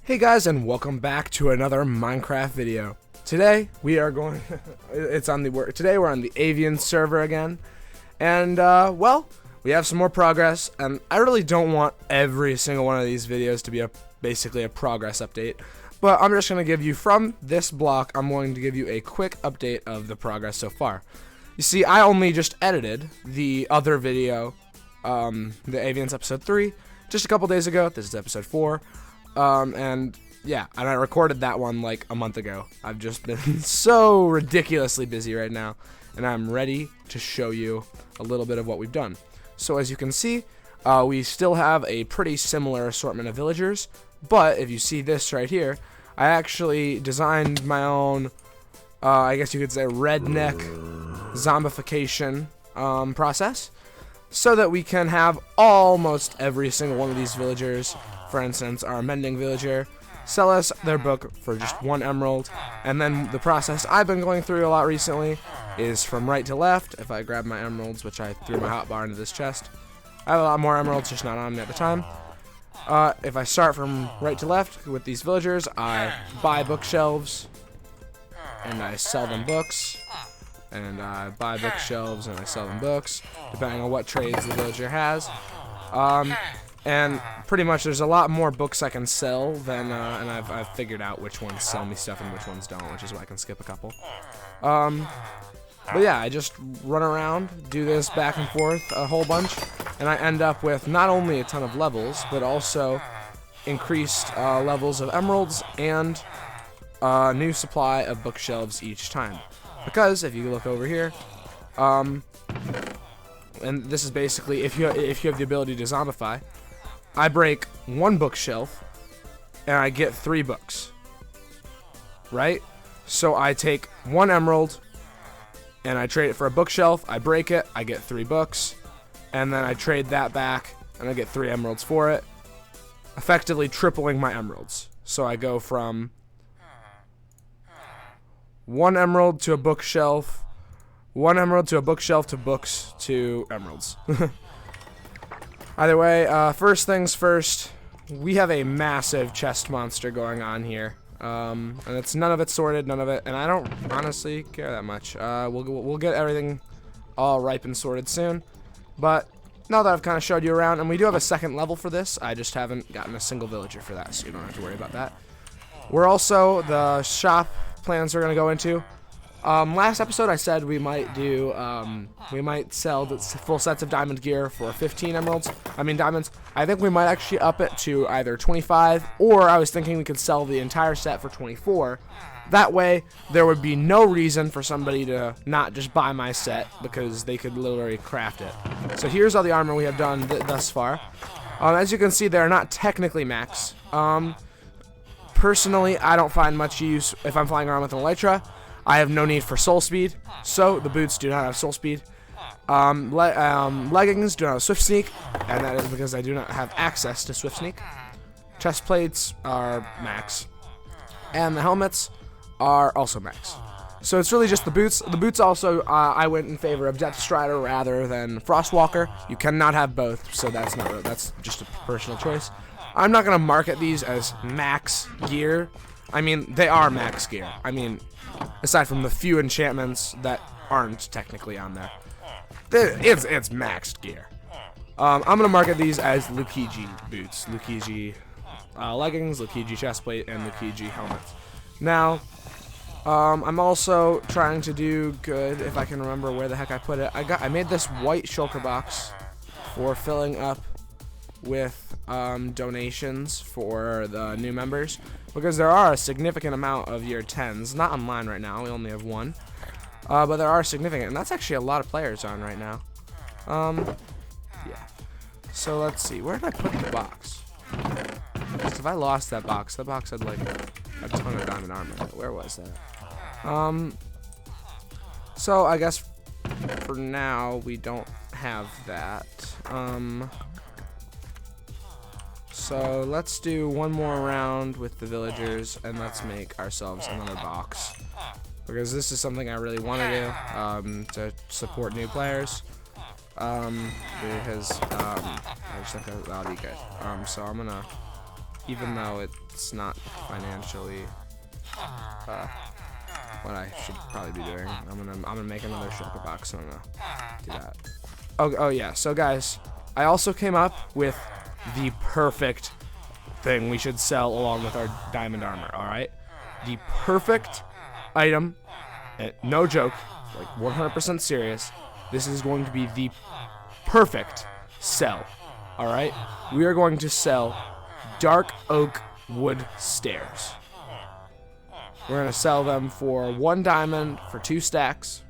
Hey guys, and welcome back to another Minecraft video. Today we are going today we're on the Avience server again. And well, we have some more progress, and I really don't want every single one of these videos to be basically a progress update. But I'm just going to give you, from this block, I'm going to give you a quick update of the progress so far. You see, I only just edited the other video, the Avience episode 3, just a couple days ago. This is episode 4. And yeah, and I recorded that one like a month ago. I've just been so ridiculously busy right now, and I'm ready to show you a little bit of what we've done. So as you can see, we still have a pretty similar assortment of villagers, but if you see this right here, I actually designed my own, I guess you could say, redneck zombification process, so that we can have almost every single one of these villagers. For instance, our mending villager sell us their book for just 1 emerald, and then the process I've been going through a lot recently is from right to left. If I grab my emeralds, which I threw my hotbar into this chest, I have a lot more emeralds, just not on me at the time. If I start from right to left with these villagers, I buy bookshelves and I sell them books, and I buy bookshelves and I sell them books, depending on what trades the villager has. And pretty much there's a lot more books I can sell than, and I've figured out which ones sell me stuff and which ones don't, which is why I can skip a couple. But yeah, I just run around, do this back and forth a whole bunch, and I end up with not only a ton of levels, but also increased levels of emeralds and a new supply of bookshelves each time. Because if you look over here, and this is basically if you have the ability to zombify, I break 1 bookshelf and I get 3 books, right? So I take 1 emerald and I trade it for a bookshelf, I break it, I get 3 books, and then I trade that back and I get 3 emeralds for it, effectively tripling my emeralds. So I go from 1 emerald to a bookshelf, 1 emerald to a bookshelf to books to emeralds. Either way, first things first, we have a massive chest monster going on here, and it's none of it sorted, none of it, and I don't honestly care that much. We'll get everything all ripe and sorted soon, but now that I've kind of showed you around, and we do have a second level for this, I just haven't gotten a single villager for that, so you don't have to worry about that. We're also, the shop plans we're going to go into. Last episode I said we might do, we might sell the full sets of diamond gear for 15 diamonds. I think we might actually up it to either 25, or I was thinking we could sell the entire set for 24. That way, there would be no reason for somebody to not just buy my set, because they could literally craft it. So here's all the armor we have done thus far. As you can see, they're not technically max. Personally, I don't find much use if I'm flying around with an elytra. I have no need for soul speed, so the boots do not have soul speed. Leggings do not have swift sneak, and that is because I do not have access to swift sneak. Chest plates are max, and the helmets are also max. So it's really just the boots. The boots also, I went in favor of Depth Strider rather than Frostwalker. You cannot have both, so that's just a personal choice. I'm not gonna market these as max gear. I mean, they are max gear. I mean, aside from the few enchantments that aren't technically on there, it's maxed gear. I'm gonna market these as Lukigi boots, Lukigi leggings, Lukigi chestplate, and Lukigi helmets. Now, I'm also trying to do good, if I can remember where the heck I put it. I made this white shulker box for filling up with donations for the new members, because there are a significant amount of year 10s, not online right now, we only have 1, but there are significant, and that's actually a lot of players on right now. Yeah, so let's see, where did I put the box? Because if I lost that box had like a ton of diamond armor. Where was that? So I guess for now we don't have that. So let's do one more round with the villagers, and let's make ourselves another box, because this is something I really want to do, to support new players. Because I just think that'll be good. So I'm gonna even though it's not financially what I should probably be doing. I'm gonna make another shulker box, and I'm gonna do that. Oh yeah. So guys, I also came up with the perfect thing we should sell along with our diamond armor. All right, the perfect item. No joke, like 100% serious. This is going to be the perfect sell. All right, we are going to sell dark oak wood stairs. We're going to sell them for 1 diamond for 2 stacks.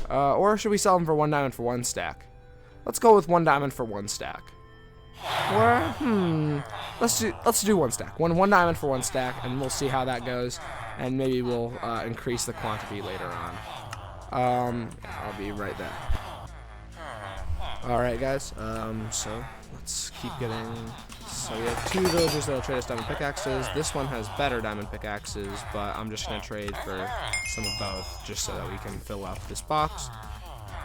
Or should we sell them for 1 diamond for 1 stack? Let's go with 1 diamond for 1 stack. Or, let's do 1 stack. One diamond for 1 stack, and we'll see how that goes. And maybe we'll increase the quantity later on. I'll be right there. Alright guys, so let's keep getting, so we have 2 villagers that'll trade us diamond pickaxes. This one has better diamond pickaxes, but I'm just going to trade for some of both, just so that we can fill up this box.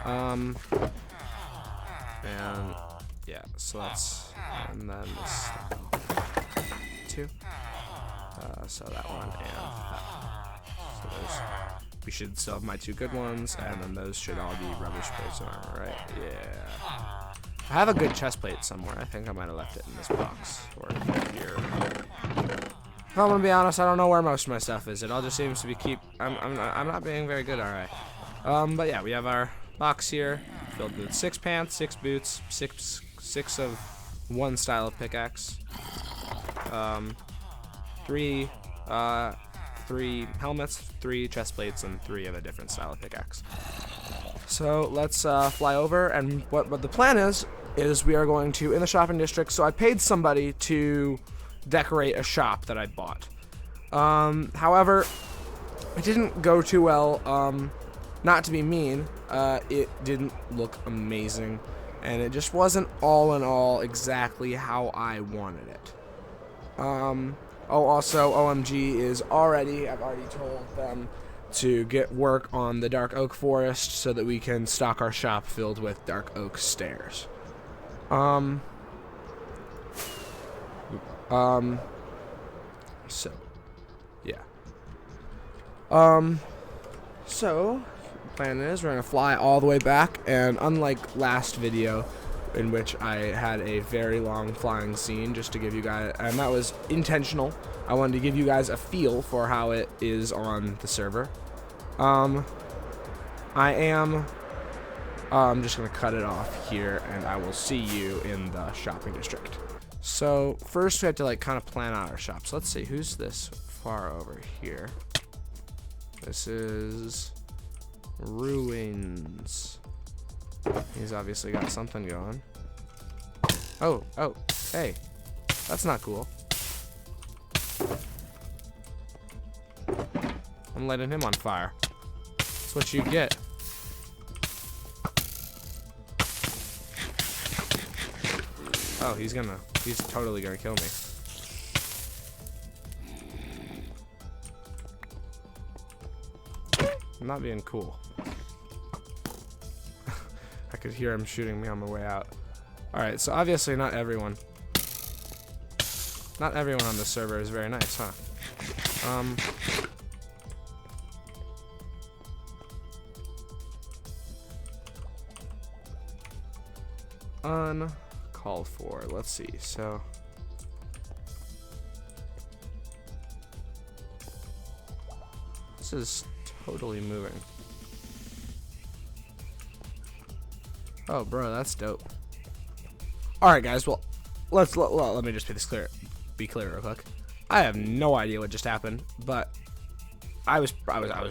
And yeah, so that's, and then this 2. So that one and that. So those, we should still have my 2 good ones, and then those should all be rubbish plates armor, right? Yeah. I have a good chest plate somewhere. I think I might have left it in this box or here. If I'm gonna be honest, I don't know where most of my stuff is. It all just seems to be I'm not being very good. All right. But yeah, we have our box here filled with 6 pants, 6 boots, 6 of 1 style of pickaxe, 3 helmets, 3 chest plates, and 3 of a different style of pickaxe. So let's fly over, and what the plan is we are going to, in the shopping district, so I paid somebody to decorate a shop that I bought. However, it didn't go too well. Not to be mean, it didn't look amazing, and it just wasn't all in all exactly how I wanted it. Oh, also, OMG is I've already told them to get work on the dark oak forest so that we can stock our shop filled with dark oak stairs. So, yeah. So, the plan is we're going to fly all the way back, and unlike last video, in which I had a very long flying scene just to give you guys, and that was intentional. I wanted to give you guys a feel for how it is on the server. I'm just gonna cut it off here, and I will see you in the shopping district. So first we have to like kind of plan out our shop. So let's see, who's this far over here? This is Ruins. He's obviously got something going. Oh, hey, that's not cool. I'm lighting him on fire. That's what you get. Oh, he's totally gonna kill me. I'm not being cool. I could hear him shooting me on my way out. Alright, so obviously not everyone on the server is very nice, huh? Uncalled for. Let's see. So this is totally moving. Oh, bro, that's dope. All right, guys. Well, let me just be clear real quick. I have no idea what just happened, but I was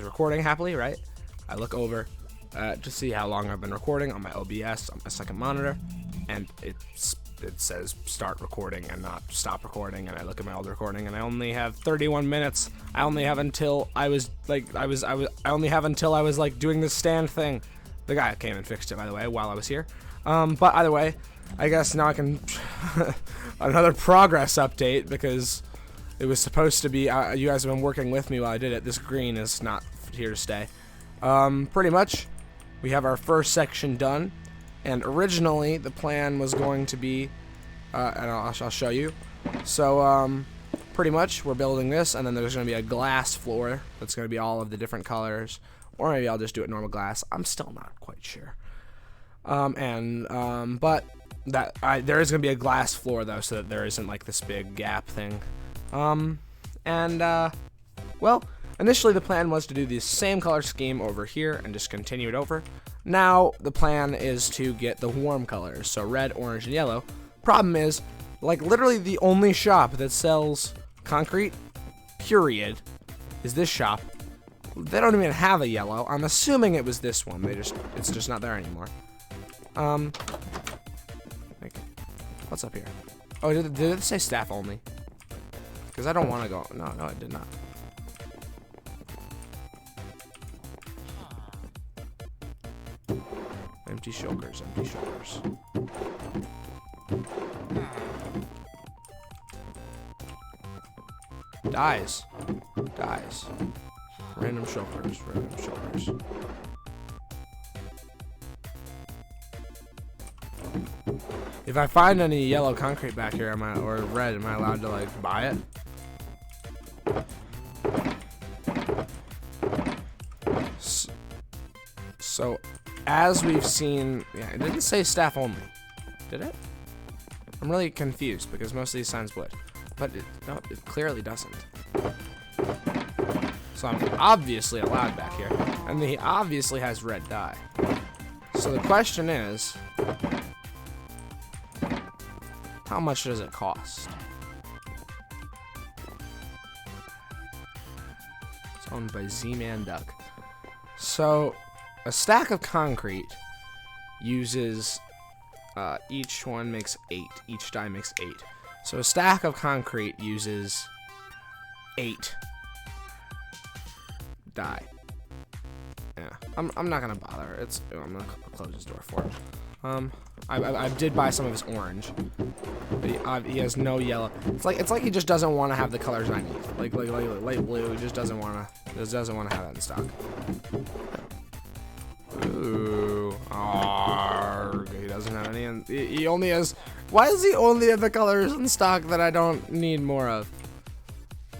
recording happily, right? I look over to see how long I've been recording on my OBS on my second monitor, and it says start recording and not stop recording, and I look at my old recording and I only have 31 minutes. I only have until I was like doing this stand thing. The guy came and fixed it, by the way, while I was here. But either way, I guess now I can another progress update, because it was supposed to be you guys have been working with me while I did it. This green is not here to stay. Pretty much we have our first section done, and originally the plan was going to be and I'll show you, So, pretty much we're building this, and then there's going to be a glass floor that's going to be all of the different colors. Or maybe I'll just do it normal glass. I'm still not quite sure. But there is going to be a glass floor, though, so that there isn't, like, this big gap thing. Well, initially the plan was to do the same color scheme over here and just continue it over. Now, the plan is to get the warm colors, so red, orange, and yellow. Problem is, like, literally the only shop that sells concrete, period, is this shop. They don't even have a yellow. I'm assuming it was this one. It's just not there anymore. Like, what's up here? Oh, did it say staff only? Because I don't want to go. No, it did not. Empty shulkers, empty shulkers. Dies. Random shulkers. If I find any yellow concrete back here, or red, am I allowed to, like, buy it? So, as we've seen, yeah, it didn't say staff only, did it? I'm really confused because most of these signs would, but no, it clearly doesn't. So I'm obviously allowed back here, and he obviously has red dye. So the question is, how much does it cost? It's owned by Z-Man Duck. So, a stack of concrete uses, each one makes 8. Each die makes 8. So a stack of concrete uses 8 die. Yeah, I'm not gonna bother. I'm gonna close this door for him. I did buy some of his orange, but he has no yellow. It's like he just doesn't want to have the colors I need. Like light blue. He just doesn't want to have that in stock. Ooh, arg. He doesn't have any. He only has. Why does he only have the colors in stock that I don't need more of?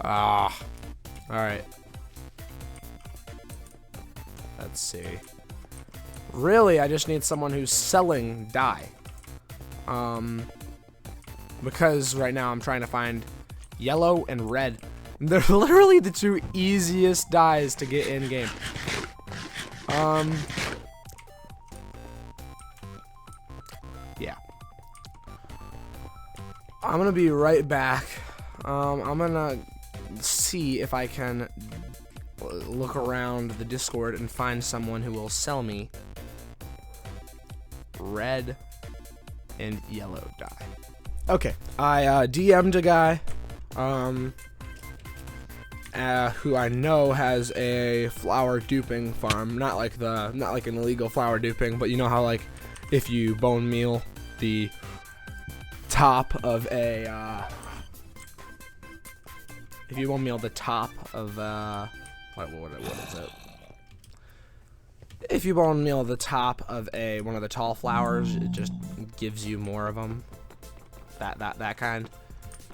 All right. Let's see. Really, I just need someone who's selling dye. Because right now I'm trying to find yellow and red. They're literally the two easiest dyes to get in game. Yeah. I'm gonna be right back. I'm gonna see if I can look around the Discord and find someone who will sell me red and yellow dye. Okay, I DM'd a guy who I know has a flower duping farm, not like an illegal flower duping, but you know how, like, if you bone meal the top of a what is it? If you bone meal the top of one of the tall flowers, it just gives you more of them. That kind.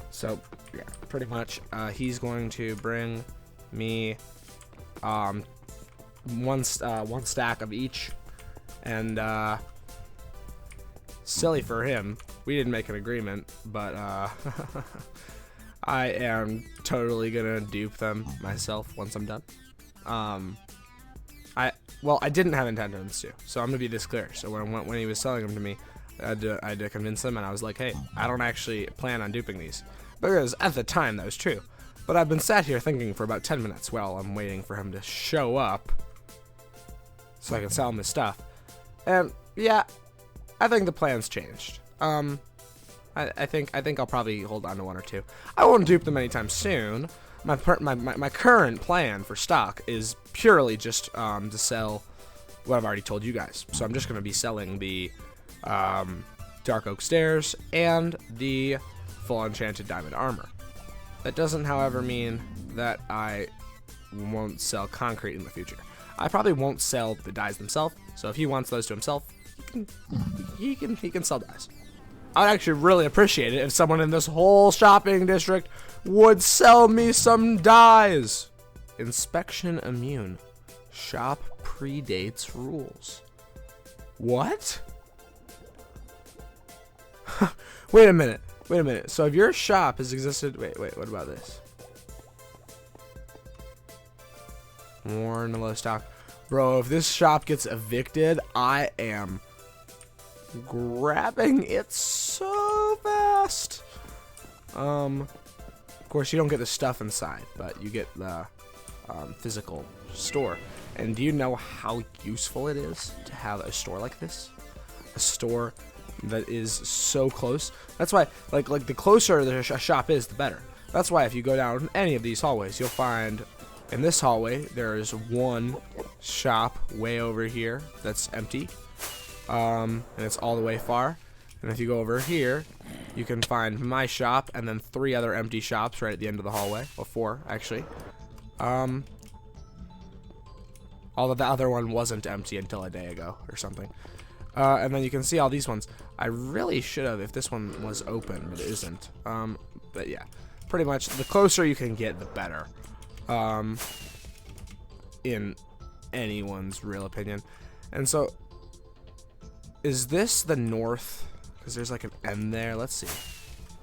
So yeah, pretty much. He's going to bring me one stack of each, and silly for him, we didn't make an agreement, but I am totally gonna dupe them myself once I'm done. I didn't have intentions to, so I'm gonna be this clear. So when he was selling them to me, I had to convince him, and I was like, hey, I don't actually plan on duping these, because at the time that was true. But I've been sat here thinking for about 10 minutes while I'm waiting for him to show up, so I can sell him his stuff. And yeah, I think the plan's changed. I think I'll probably hold on to one or two. I won't dupe them anytime soon. My current plan for stock is purely just to sell what I've already told you guys. So I'm just going to be selling the Dark Oak Stairs and the full enchanted diamond armor. That doesn't, however, mean that I won't sell concrete in the future. I probably won't sell the dyes themselves. So if he wants those to himself, he can sell dyes. I'd actually really appreciate it if someone in this whole shopping district would sell me some dyes. Inspection immune. Shop predates rules. What? Wait a minute. So if your shop has existed, wait, what about this? Warn low stock. Bro, if this shop gets evicted, I am grabbing it so fast. Of course, you don't get the stuff inside, but you get the physical store. And do you know how useful it is to have a store like this? A store that is so close. That's why, like the closer the shop is, the better. That's why if you go down any of these hallways, you'll find in this hallway there's one shop way over here that's empty, and it's all the way far. And if you go over here, you can find my shop and then 3 other empty shops right at the end of the hallway, or 4 actually. Although the other one wasn't empty until a day ago or something. And then you can see all these ones. I really should have if this one was open, but it isn't. But yeah, pretty much the closer you can get, the better. In anyone's real opinion. And so, is this the north? Because there's like an N there. Let's see.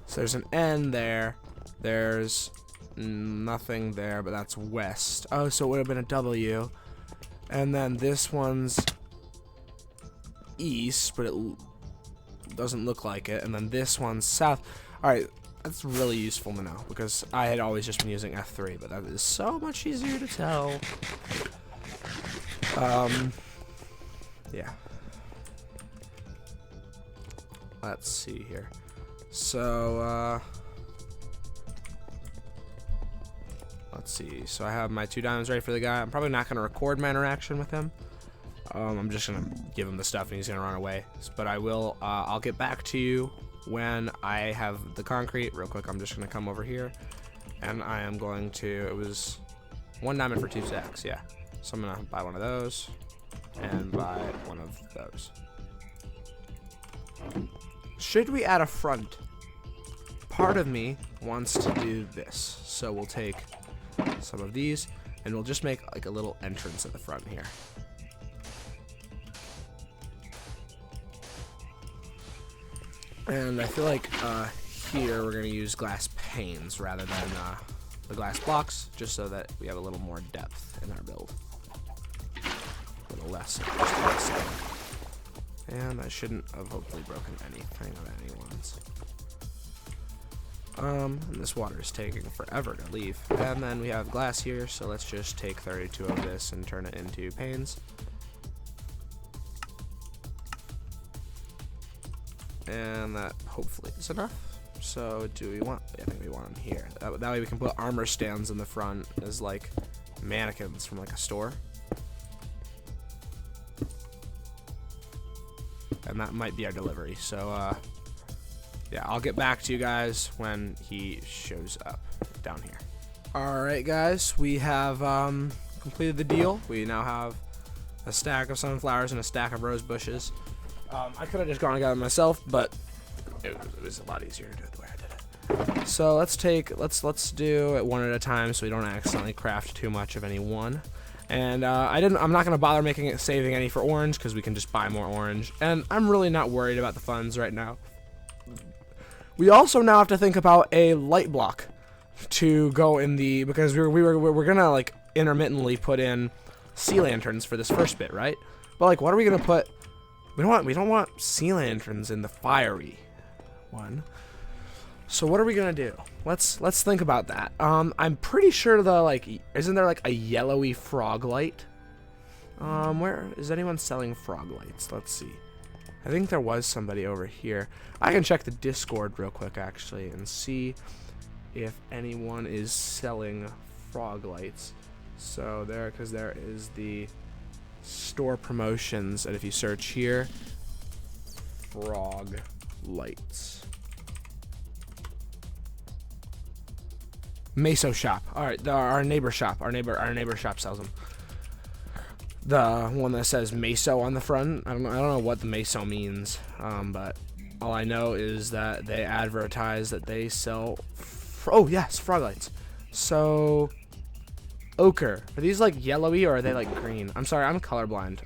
So there's an N there. There's nothing there, but that's west. Oh, so it would have been a W. And then this one's east, but it doesn't look like it. And then this one's south. Alright, that's really useful to know, because I had always just been using F3, but that is so much easier to tell. Yeah. Let's see here. So, let's see. So I have my 2 diamonds ready for the guy. I'm probably not going to record my interaction with him. I'm just going to give him the stuff and he's going to run away. But I will, I'll get back to you when I have the concrete. Real quick, I'm just going to come over here. And I am going to, it was 1 diamond for 2 stacks, yeah. So I'm going to buy one of those and buy one of those. Should we add a front? Part of me wants to do this. So we'll take some of these and we'll just make like a little entrance at the front here. And I feel like here we're going to use glass panes rather than the glass blocks, just so that we have a little more depth in our build. A little less. And I shouldn't have hopefully broken anything of anyone's. And this water is taking forever to leave. And then we have glass here, so let's just take 32 of this and turn it into panes. And that hopefully is enough. So do we want, I think we want them here. That way we can put armor stands in the front as like mannequins from like a store. And that might be our delivery. So yeah, I'll get back to you guys when he shows up down here. Alright guys, we have completed the deal. We now have a stack of sunflowers and a stack of rose bushes. I could have just gone and got it myself, but it was a lot easier to do it the way I did it. So let's do it one at a time so we don't accidentally craft too much of any one. And I'm not gonna bother saving any for orange because we can just buy more orange. And I'm really not worried about the funds right now. We also now have to think about a light block to go in the, because we're gonna like intermittently put in sea lanterns for this first bit, right? But like, what are we gonna put? We don't want sea lanterns in the fiery one. So what are we gonna do? Let's think about that. I'm pretty sure isn't there like a yellowy frog light? Where is anyone selling frog lights? Let's see. I think there was somebody over here. I can check the Discord real quick actually and see if anyone is selling frog lights. So because there is the store promotions, and if you search here, frog lights, Meso shop. All right, our neighbor shop. Our neighbor shop sells them. The one that says Meso on the front. I don't know what the Meso means, but All I know is that they advertise that they sell. Oh yes, frog lights. So ochre. Are these like yellowy or are they like green? I'm sorry, I'm colorblind.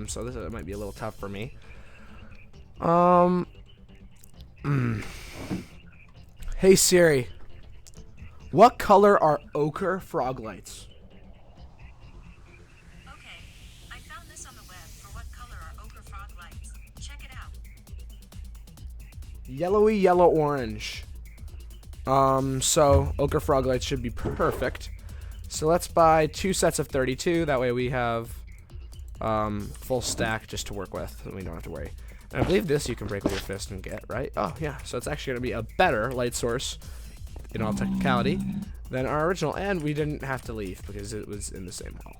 So this might be a little tough for me. Hey Siri, what color are ochre frog lights? Okay, I found this on the web for what color are ochre frog lights. Check it out. Yellowy, yellow, orange. So ochre frog lights should be perfect. So let's buy 2 sets of 32. That way we have full stack just to work with, and we don't have to worry. And I believe this you can break with your fist and get, right? Oh yeah. So it's actually gonna be a better light source in all technicality than our original, and we didn't have to leave because it was in the same hall.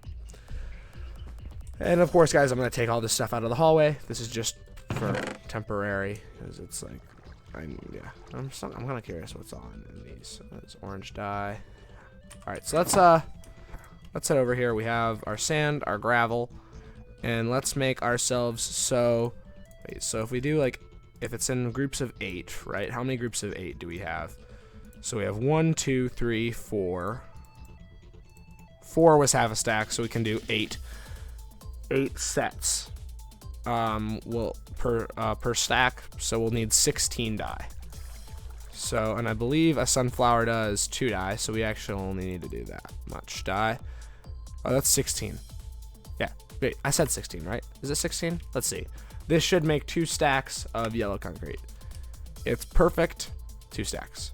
And of course, guys, I'm gonna take all this stuff out of the hallway. This is just for temporary because it's like, I'm kind of curious what's on in these. So there's orange dye. All right, so let's head over here. We have our sand, our gravel, and let's make ourselves so. Wait, so if we do like, if it's in groups of 8, right? How many groups of 8 do we have? So we have 1, 2, 3, 4. 4 was half a stack, so we can do 8. 8 sets. Well, per stack, so we'll need 16 dye. So, and I believe a sunflower does 2 dye, so we actually only need to do that much dye. Oh, that's 16. Yeah, wait, I said 16, right? Is it 16? Let's see. This should make 2 stacks of yellow concrete. It's perfect. 2 stacks.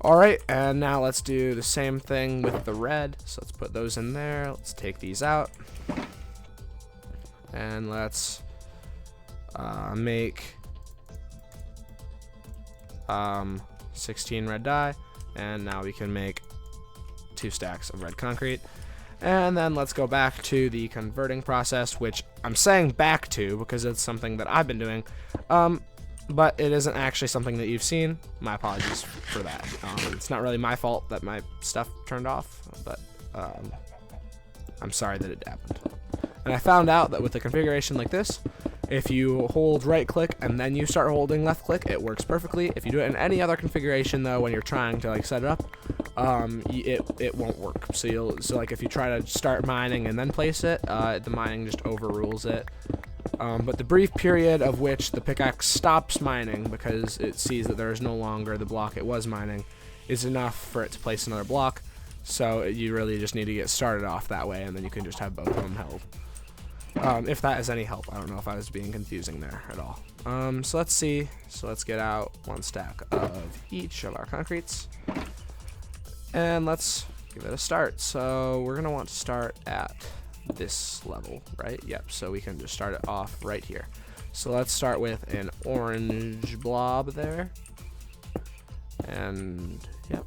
All right, and now let's do the same thing with the red. So let's put those in there. Let's take these out. And let's make 16 red dye, and now we can make 2 stacks of red concrete. And then let's go back to the converting process, which I'm saying back to because it's something that I've been doing, but it isn't actually something that you've seen. My apologies for that. It's not really my fault that my stuff turned off, but I'm sorry that it happened. And I found out that with a configuration like this, if you hold right click and then you start holding left click, it works perfectly. If you do it in any other configuration though, when you're trying to like set it up, it won't work. So like if you try to start mining and then place it, the mining just overrules it. But the brief period of which the pickaxe stops mining because it sees that there is no longer the block it was mining is enough for it to place another block. So you really just need to get started off that way, and then you can just have both of them held. If that is any help. I don't know if I was being confusing there at all. So let's see. So let's get out 1 stack of each of our concretes. And let's give it a start. So we're going to want to start at this level, right? Yep, so we can just start it off right here. So let's start with an orange blob there. And, yep.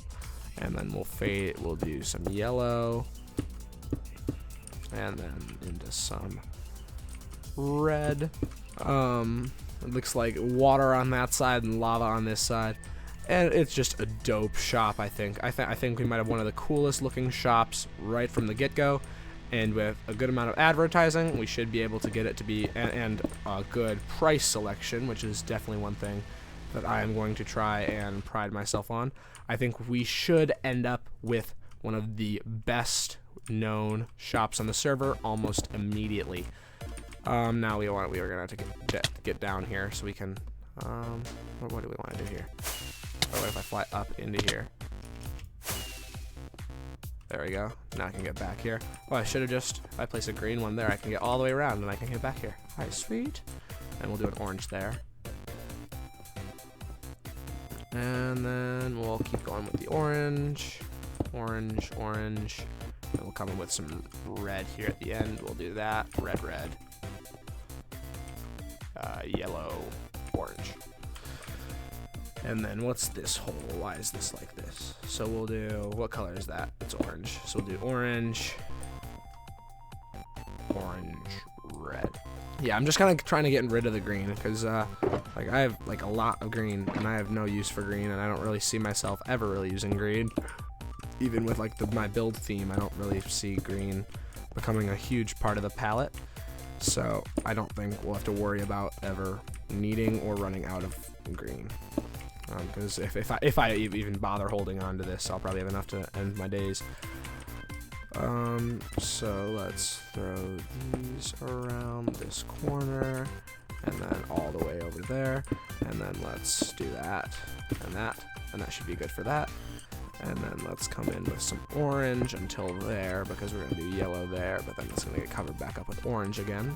And then we'll do some yellow. And then into some red. It looks like water on that side and lava on this side, and it's just a dope shop. I think we might have one of the coolest looking shops right from the get-go, and with a good amount of advertising, we should be able to get it to be and a good price selection, which is definitely one thing that I am going to try and pride myself on. I think we should end up with one of the best known shops on the server almost immediately. Now we are gonna have to get down here so we can. What do we want to do here? Oh, what if I fly up into here? There we go. Now I can get back here. Oh, I should have just. If I place a green one there, I can get all the way around and I can get back here. All right, sweet. And we'll do an orange there. And then we'll keep going with the orange. Orange. And we'll come in with some red here at the end. We'll do that. Red. Yellow, orange. And then what's this hole? Why is this like this? So we'll do, what color is that? It's orange. So we'll do orange, red. Yeah, I'm just kind of trying to get rid of the green because like I have like a lot of green and I have no use for green, and I don't really see myself ever really using green. Even with like my build theme, I don't really see green becoming a huge part of the palette. So I don't think we'll have to worry about ever needing or running out of green. Because if I even bother holding on to this, I'll probably have enough to end my days. So let's throw these around this corner, and then all the way over there, and then let's do that, and that should be good for that. And then let's come in with some orange until there, because we're going to do yellow there, but then it's going to get covered back up with orange again.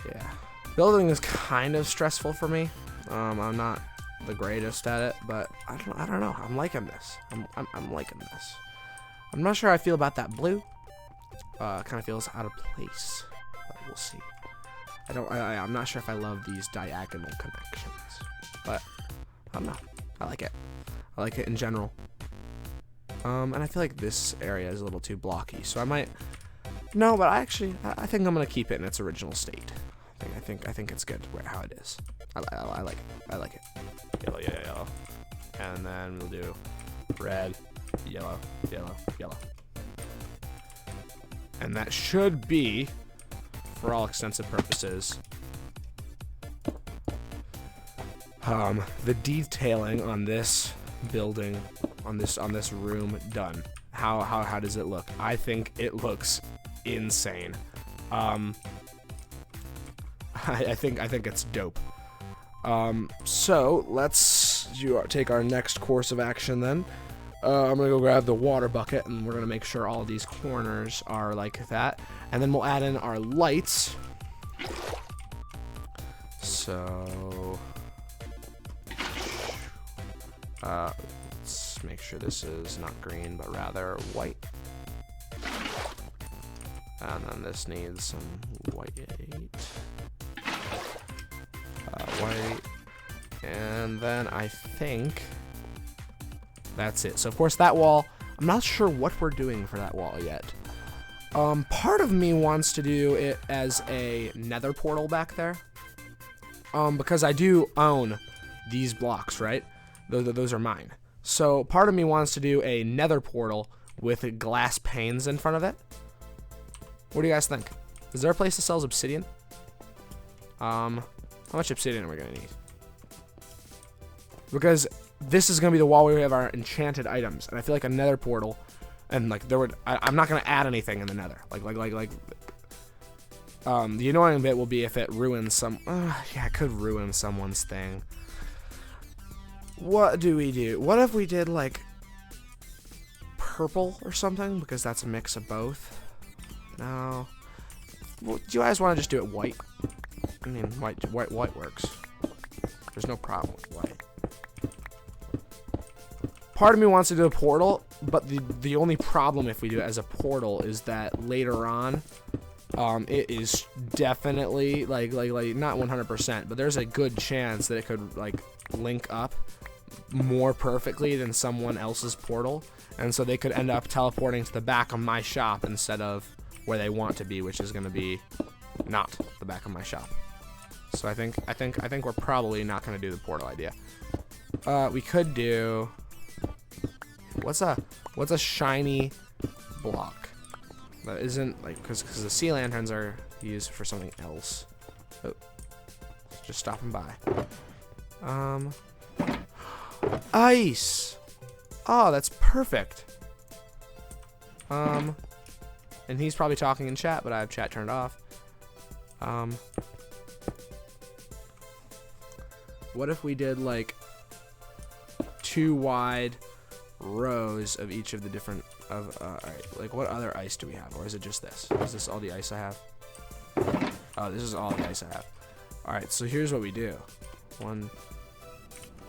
Yeah. Building is kind of stressful for me. I'm not the greatest at it, but I don't know. I'm liking this. I'm liking this. I'm not sure how I feel about that blue. Kind of feels out of place, but we'll see. I'm not sure if I love these diagonal connections, but I don't know. I like it. I like it in general. And I feel like this area is a little too blocky, so I might. No, but I think I'm gonna keep it in its original state. I think it's good how it is. I like it. I like it. Yellow, yellow. And then we'll do red, yellow, yellow, yellow. And that should be, for all extensive purposes, the detailing on this building, on this room done. How does it look? I think it looks insane. I think it's dope. So let's take our next course of action then. I'm gonna go grab the water bucket, and we're gonna make sure all of these corners are like that, and then we'll add in our lights. So let's make sure this is not green but rather white, and then this needs some white. White, and then I think that's it. So of course that wall, I'm not sure what we're doing for that wall yet. Part of me wants to do it as a nether portal back there, because I do own these blocks, right? Those are mine. So part of me wants to do a nether portal with glass panes in front of it. What do you guys think? Is there a place that sells obsidian? How much obsidian are we gonna need? Because this is gonna be the wall where we have our enchanted items, and I feel like a nether portal, and like I'm not gonna add anything in the nether. The annoying bit will be if it ruins some. Yeah, it could ruin someone's thing. What do we do? What if we did like purple or something? Because that's a mix of both. No. Well, do you guys want to just do it white? I mean, white works. There's no problem with white. Part of me wants to do a portal, but the only problem if we do it as a portal is that later on, it is definitely like not 100%, but there's a good chance that it could like link up more perfectly than someone else's portal, and so they could end up teleporting to the back of my shop instead of where they want to be, which is going to be not the back of my shop. So I think we're probably not going to do the portal idea. We could do what's a shiny block that isn't like because the sea lanterns are used for something else. Oh, just stopping by. Ice. Oh, that's perfect. And he's probably talking in chat, but I have chat turned off. What if we did like 2 wide rows of each of the different alright, like what other ice do we have, or is it just this? Is this all the ice I have? Oh, this is all the ice I have. Alright, so here's what we do.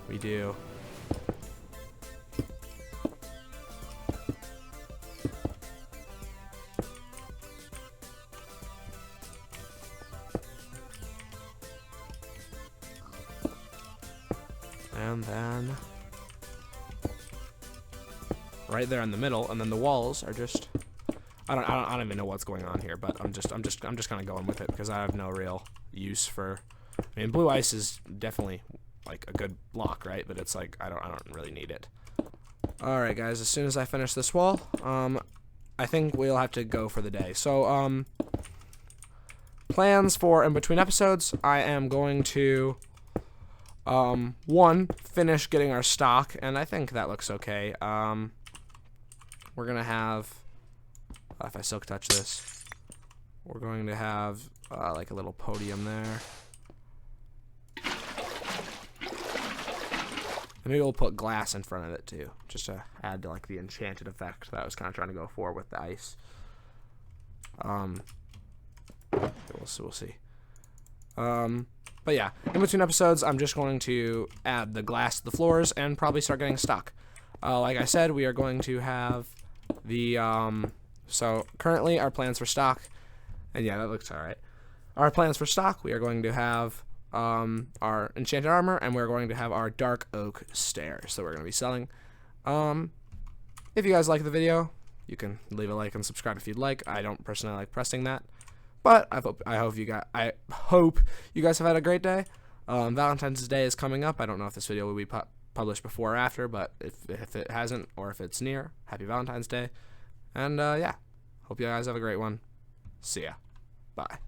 We do and then right there in the middle, and then the walls are just I don't even know what's going on here, but I'm just kind of going with it because I have no real use for. I mean, blue ice is definitely like a good block, right? But it's like I don't really need it. All right, guys. As soon as I finish this wall, I think we'll have to go for the day. So plans for in between episodes, I am going to one, finish getting our stock, and I think that looks okay. We're gonna have, if I silk touch this, we're going to have like a little podium there. And maybe we'll put glass in front of it too, just to add to like the enchanted effect that I was kind of trying to go for with the ice. We'll see. But yeah, in between episodes, I'm just going to add the glass to the floors and probably start getting stock. Like I said, we are going to have the so currently our plans for stock, and yeah, that looks alright. Our plans for stock, we are going to have our enchanted armor, and we're going to have our dark oak stairs that we're going to be selling. If you guys like the video, you can leave a like and subscribe if you'd like. I don't personally like pressing that, but I hope you guys have had a great day. Valentine's Day is coming up. I don't know if this video will be published before or after, but if it hasn't, or if it's near, happy Valentine's Day. And yeah, hope you guys have a great one. See ya. Bye.